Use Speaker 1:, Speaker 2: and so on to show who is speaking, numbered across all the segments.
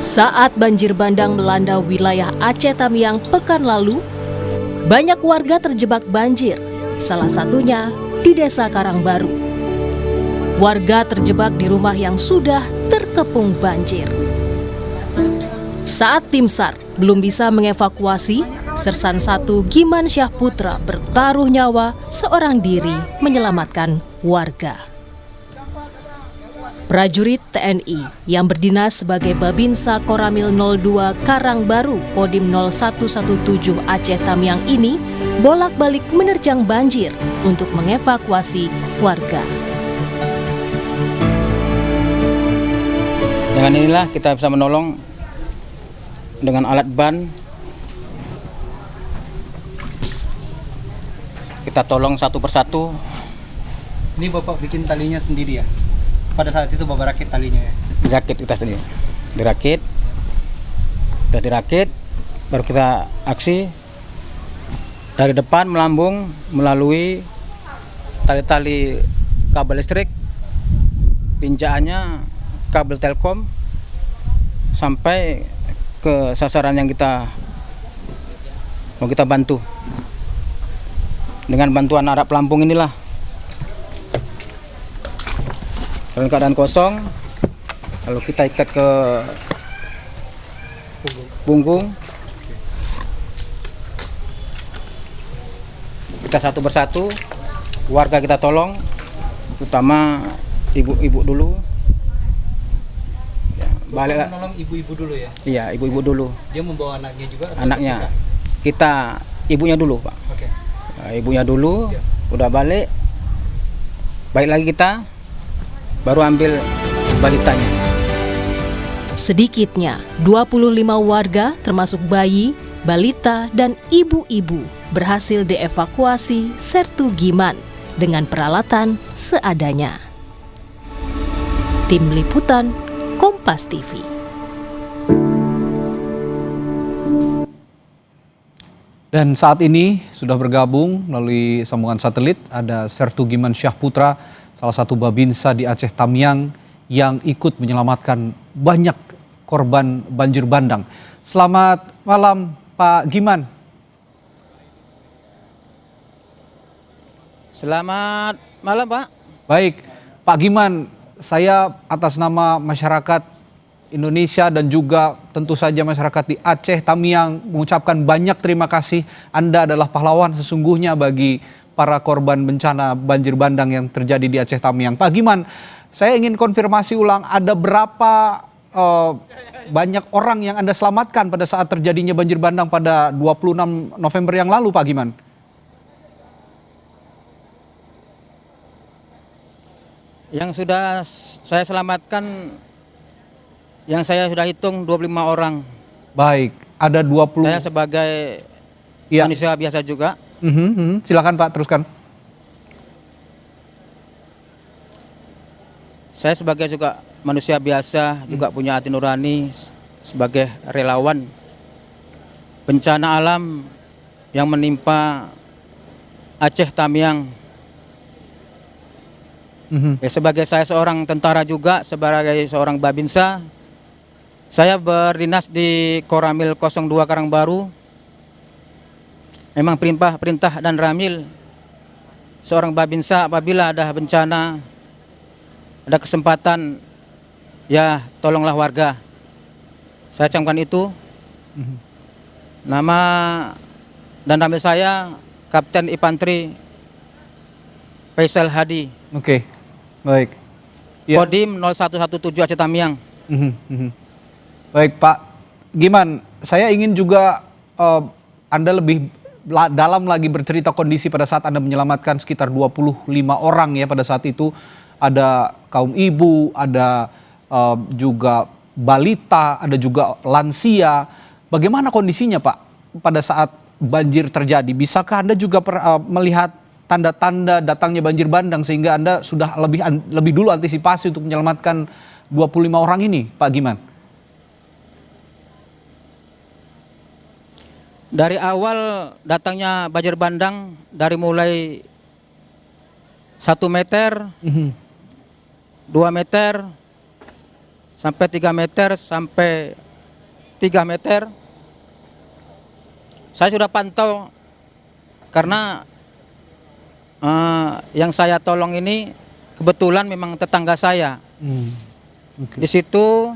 Speaker 1: Saat banjir bandang melanda wilayah Aceh Tamiang pekan lalu, banyak warga terjebak banjir, salah satunya di Desa Karangbaru. Warga terjebak di rumah yang sudah terkepung banjir. Saat tim SAR belum bisa mengevakuasi, Sersan 1 Giman Syah Putra bertaruh nyawa seorang diri menyelamatkan warga. Prajurit TNI yang berdinas sebagai Babinsa Koramil 02 Karangbaru Kodim 0117 Aceh Tamiang ini bolak-balik menerjang banjir untuk mengevakuasi warga.
Speaker 2: Dengan inilah kita bisa menolong dengan alat ban. Kita tolong satu persatu.
Speaker 3: Ini Bapak bikin talinya sendiri ya? Pada saat itu Bapak rakit talinya ya?
Speaker 2: Dirakit kita sendiri. Dirakit. Sudah dirakit, baru kita aksi. Dari depan melambung melalui tali-tali kabel listrik, pinjaannya kabel telkom sampai ke sasaran yang mau kita bantu. Dengan bantuan alat pelampung inilah. Dalam keadaan kosong, lalu kita ikat ke punggung. Kita satu persatu, warga kita tolong, terutama ibu-ibu dulu. Ya, balik
Speaker 3: menolong ibu-ibu dulu ya?
Speaker 2: Iya, ibu-ibu dulu.
Speaker 3: Dia membawa anaknya juga?
Speaker 2: Anaknya, kita ibunya dulu, Pak.
Speaker 3: Oke.
Speaker 2: Nah, ibunya dulu,
Speaker 3: Ya.
Speaker 2: Udah balik lagi kita. Baru ambil balitanya.
Speaker 1: Sedikitnya 25 warga termasuk bayi, balita, dan ibu-ibu berhasil dievakuasi Sertu Giman dengan peralatan seadanya. Tim Liputan Kompas TV.
Speaker 4: Dan saat ini sudah bergabung melalui sambungan satelit ada Sertu Giman Syah Putra, salah satu Babinsa di Aceh Tamiang yang ikut menyelamatkan banyak korban banjir bandang. Selamat malam Pak Giman.
Speaker 2: Selamat malam, Pak.
Speaker 4: Baik, Pak Giman, saya atas nama masyarakat Indonesia dan juga tentu saja masyarakat di Aceh Tamiang mengucapkan banyak terima kasih. Anda adalah pahlawan sesungguhnya bagi para korban bencana banjir bandang yang terjadi di Aceh Tamiang. Pak Giman, saya ingin konfirmasi ulang, ada berapa banyak orang yang Anda selamatkan pada saat terjadinya banjir bandang pada 26 November yang lalu, Pak Giman?
Speaker 2: Yang sudah saya selamatkan, yang saya sudah hitung 25 orang.
Speaker 4: Baik, ada 20.
Speaker 2: Saya sebagai manusia biasa juga.
Speaker 4: Silakan Pak, teruskan.
Speaker 2: Saya sebagai juga manusia biasa, juga punya hati nurani sebagai relawan bencana alam yang menimpa Aceh Tamiang. Sebagai saya seorang tentara juga, sebagai seorang Babinsa, saya berdinas di Koramil 02 Karangbaru. Memang perintah dan ramil seorang Babinsa apabila ada bencana, ada kesempatan, ya tolonglah warga. Saya camkan itu. Nama dan ramil saya Kapten Infanteri Faisal Hadi.
Speaker 4: Oke, baik. Ya.
Speaker 2: Kodim 0117 Aceh Tamiang.
Speaker 4: Baik Pak Giman, saya ingin juga Anda lebih dalam lagi bercerita kondisi pada saat Anda menyelamatkan sekitar 25 orang ya pada saat itu. Ada kaum ibu, ada juga balita, ada juga lansia. Bagaimana kondisinya Pak pada saat banjir terjadi? Bisakah Anda juga melihat tanda-tanda datangnya banjir bandang sehingga Anda sudah lebih dulu antisipasi untuk menyelamatkan 25 orang ini, Pak Giman?
Speaker 2: Dari awal datangnya banjir bandang, dari mulai 1 meter, 2 meter, sampai 3 meter sampai 3 meter. Saya sudah pantau karena yang saya tolong ini kebetulan memang tetangga saya. Di situ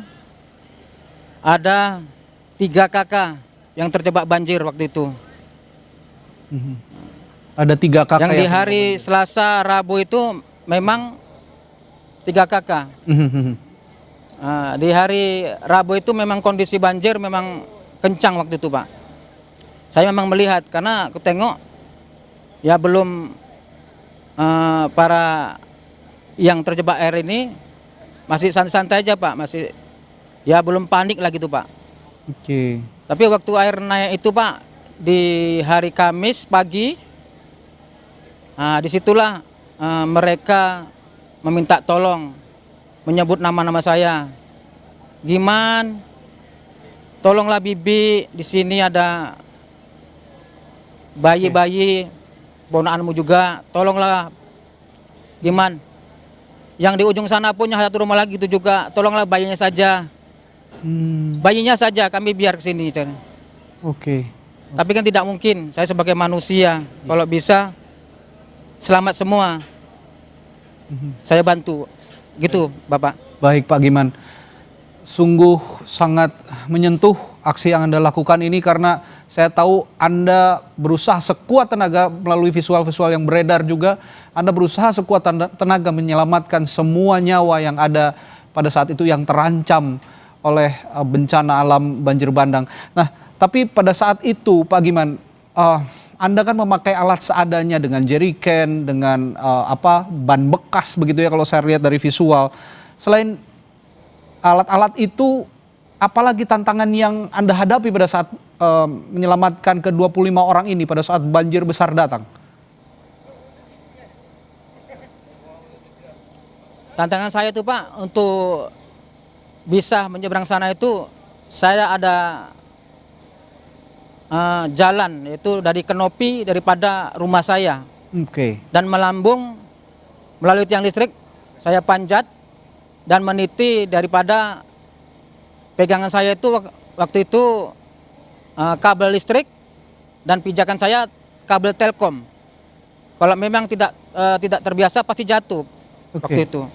Speaker 2: ada 3 kakak yang terjebak banjir waktu itu.
Speaker 4: Ada 3 kakak
Speaker 2: Yang di hari Selasa, Rabu itu memang 3 kakak. Di hari Rabu itu memang kondisi banjir memang kencang waktu itu, Pak. Saya memang melihat karena aku tengok ya belum para yang terjebak air ini masih santai-santai aja, Pak. Masih ya belum panik lagi tuh, Pak.
Speaker 4: Oke.
Speaker 2: Tapi waktu air naik itu, Pak, di hari Kamis pagi, disitulah mereka meminta tolong, menyebut nama-nama saya. Giman, tolonglah Bibi, di sini ada bayi-bayi, ponakanmu juga, tolonglah. Giman, yang di ujung sana punya satu rumah lagi itu juga, tolonglah bayinya saja. Bayinya saja kami biar ke sini.
Speaker 4: Oke.
Speaker 2: Tapi kan tidak mungkin, saya sebagai manusia, kalau bisa selamat semua, saya bantu. Gitu, Bapak.
Speaker 4: Baik Pak Giman, sungguh sangat menyentuh aksi yang Anda lakukan ini karena saya tahu Anda berusaha sekuat tenaga melalui visual-visual yang beredar juga. Anda berusaha sekuat tenaga menyelamatkan semua nyawa yang ada pada saat itu yang terancam oleh bencana alam banjir bandang. Nah, tapi pada saat itu Pak Giman, Anda kan memakai alat seadanya dengan jerrycan, dengan ban bekas begitu ya kalau saya lihat dari visual. Selain alat-alat itu, apalagi tantangan yang Anda hadapi pada saat menyelamatkan ke-25 orang ini pada saat banjir besar datang?
Speaker 2: Tantangan saya itu, Pak, untuk bisa menyeberang sana itu, saya ada jalan, yaitu dari kanopi daripada rumah saya.
Speaker 4: Oke.
Speaker 2: Dan melambung melalui tiang listrik, saya panjat dan meniti daripada pegangan saya itu waktu itu kabel listrik dan pijakan saya kabel Telkom. Kalau memang tidak terbiasa pasti jatuh. Waktu itu.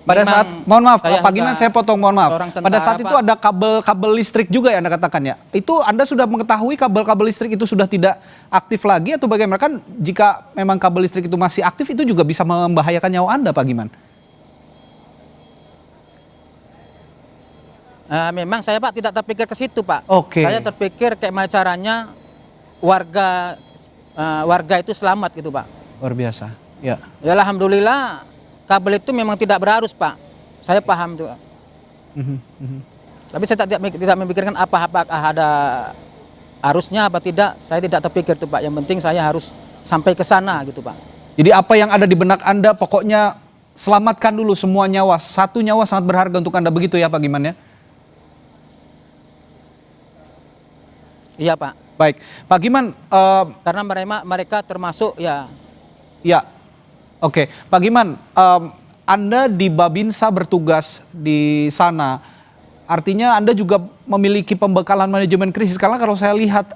Speaker 4: Pada
Speaker 2: Memang
Speaker 4: saat, mohon maaf
Speaker 2: saya
Speaker 4: Pak Giman, saya potong, mohon maaf.
Speaker 2: seorang tentara,
Speaker 4: Pada saat itu
Speaker 2: Pak.
Speaker 4: ada kabel listrik juga ya Anda katakan ya. Itu Anda sudah mengetahui kabel listrik itu sudah tidak aktif lagi atau bagaimana? Kan jika memang kabel listrik itu masih aktif itu juga bisa membahayakan nyawa Anda Pak Giman.
Speaker 2: Memang saya, Pak, tidak terpikir ke situ, Pak.
Speaker 4: Oke.
Speaker 2: Saya terpikir kayak mana caranya warga itu selamat gitu, Pak.
Speaker 4: Luar biasa. Ya.
Speaker 2: Ya alhamdulillah kabel itu memang tidak berarus, Pak. Saya paham itu. Tapi saya tidak memikirkan apakah ada arusnya apa tidak. Saya tidak terpikir tuh, Pak. Yang penting saya harus sampai ke sana gitu, Pak.
Speaker 4: Jadi apa yang ada di benak Anda pokoknya selamatkan dulu semua nyawa. Satu nyawa sangat berharga untuk Anda, begitu ya Pak Giman ya?
Speaker 2: Iya, Pak.
Speaker 4: Baik, Pak Giman.
Speaker 2: Karena mereka termasuk ya.
Speaker 4: Ya, oke. Pak Giman, Anda di Babinsa bertugas di sana. Artinya Anda juga memiliki pembekalan manajemen krisis. Karena kalau saya lihat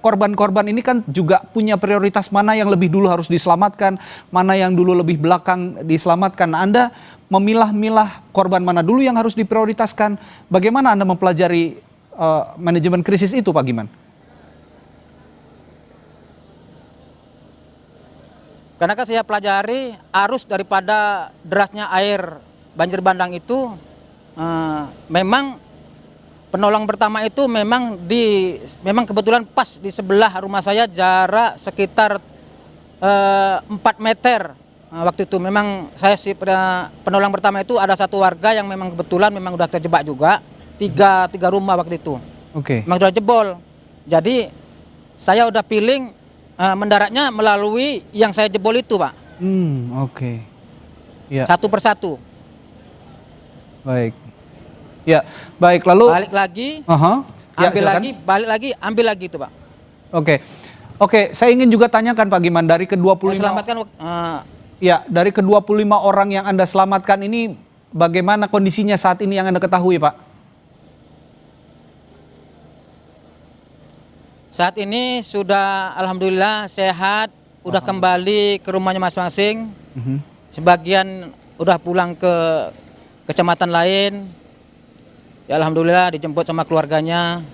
Speaker 4: korban-korban ini kan juga punya prioritas mana yang lebih dulu harus diselamatkan, mana yang dulu lebih belakang diselamatkan. Nah, Anda memilah-milah korban mana dulu yang harus diprioritaskan. Bagaimana Anda mempelajari manajemen krisis itu, Pak Giman?
Speaker 2: Karena kan saya pelajari arus daripada derasnya air banjir bandang itu, memang penolong pertama itu memang kebetulan pas di sebelah rumah saya, jarak sekitar 4 meter. Waktu itu memang saya penolong pertama itu ada satu warga yang memang kebetulan memang udah terjebak juga, tiga rumah waktu itu.
Speaker 4: Oke.
Speaker 2: Memang udah jebol. Jadi saya udah feeling mendaratnya melalui yang saya jebol itu, Pak.
Speaker 4: Oke. Ya.
Speaker 2: Satu persatu.
Speaker 4: Baik. Ya, baik, lalu
Speaker 2: Balik lagi,
Speaker 4: Ya,
Speaker 2: ambil
Speaker 4: silakan.
Speaker 2: lagi, balik lagi, ambil lagi itu, Pak.
Speaker 4: Oke, saya ingin juga tanyakan Pak Giman, dari ke-25
Speaker 2: Selamatkan
Speaker 4: ya, dari ke-25 orang yang Anda selamatkan ini, bagaimana kondisinya saat ini yang Anda ketahui, Pak?
Speaker 2: Saat ini sudah alhamdulillah sehat, udah kembali ke rumahnya masing-masing. Sebagian udah pulang ke kecamatan lain. Ya alhamdulillah dijemput sama keluarganya.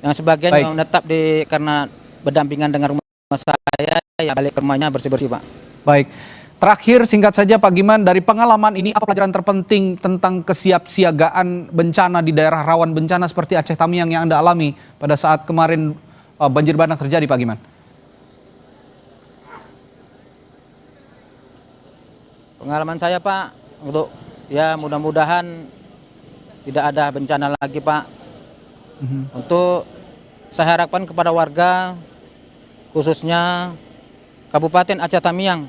Speaker 2: Yang sebagian yang menetap karena berdampingan dengan rumah saya, ya balik ke rumahnya bersih-bersih, Pak.
Speaker 4: Baik. Terakhir singkat saja Pak Giman, dari pengalaman ini apa pelajaran terpenting tentang kesiapsiagaan bencana di daerah rawan bencana seperti Aceh Tamiang yang Anda alami pada saat kemarin banjir bandang terjadi, Pak Giman?
Speaker 2: Pengalaman saya, Pak, untuk ya mudah-mudahan tidak ada bencana lagi, Pak. Untuk saya harapkan kepada warga, khususnya Kabupaten Aceh Tamiang,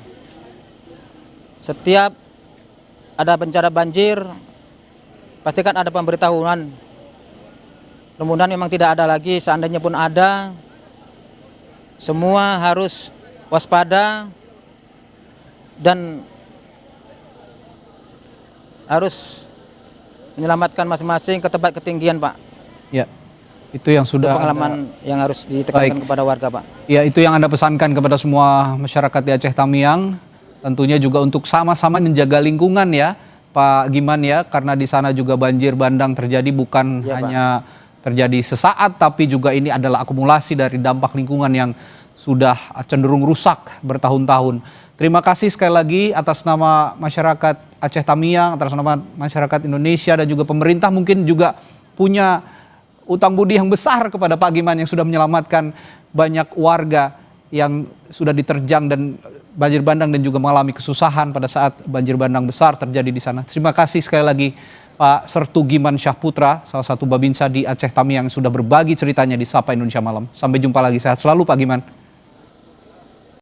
Speaker 2: setiap ada bencana banjir, pastikan ada pemberitahuan. Mudah-mudahan memang tidak ada lagi, seandainya pun ada, semua harus waspada dan harus menyelamatkan masing-masing ke tempat ketinggian, Pak.
Speaker 4: Ya, itu yang sudah
Speaker 2: itu pengalaman yang harus ditekankan kepada warga, Pak.
Speaker 4: Ya, itu yang Anda pesankan kepada semua masyarakat di Aceh Tamiang. Tentunya juga untuk sama-sama menjaga lingkungan ya, Pak Giman ya, karena di sana juga banjir bandang terjadi bukan hanya terjadi sesaat, tapi juga ini adalah akumulasi dari dampak lingkungan yang sudah cenderung rusak bertahun-tahun. Terima kasih sekali lagi atas nama masyarakat Aceh Tamiang, atas nama masyarakat Indonesia dan juga pemerintah mungkin juga punya utang budi yang besar kepada Pak Giman yang sudah menyelamatkan banyak warga yang sudah diterjang dan banjir bandang dan juga mengalami kesusahan pada saat banjir bandang besar terjadi di sana. Terima kasih sekali lagi Pak Sertu Giman Syahputra, salah satu Babinsa di Aceh Tamiang yang sudah berbagi ceritanya di Sapa Indonesia Malam. Sampai jumpa lagi, sehat selalu Pak Giman.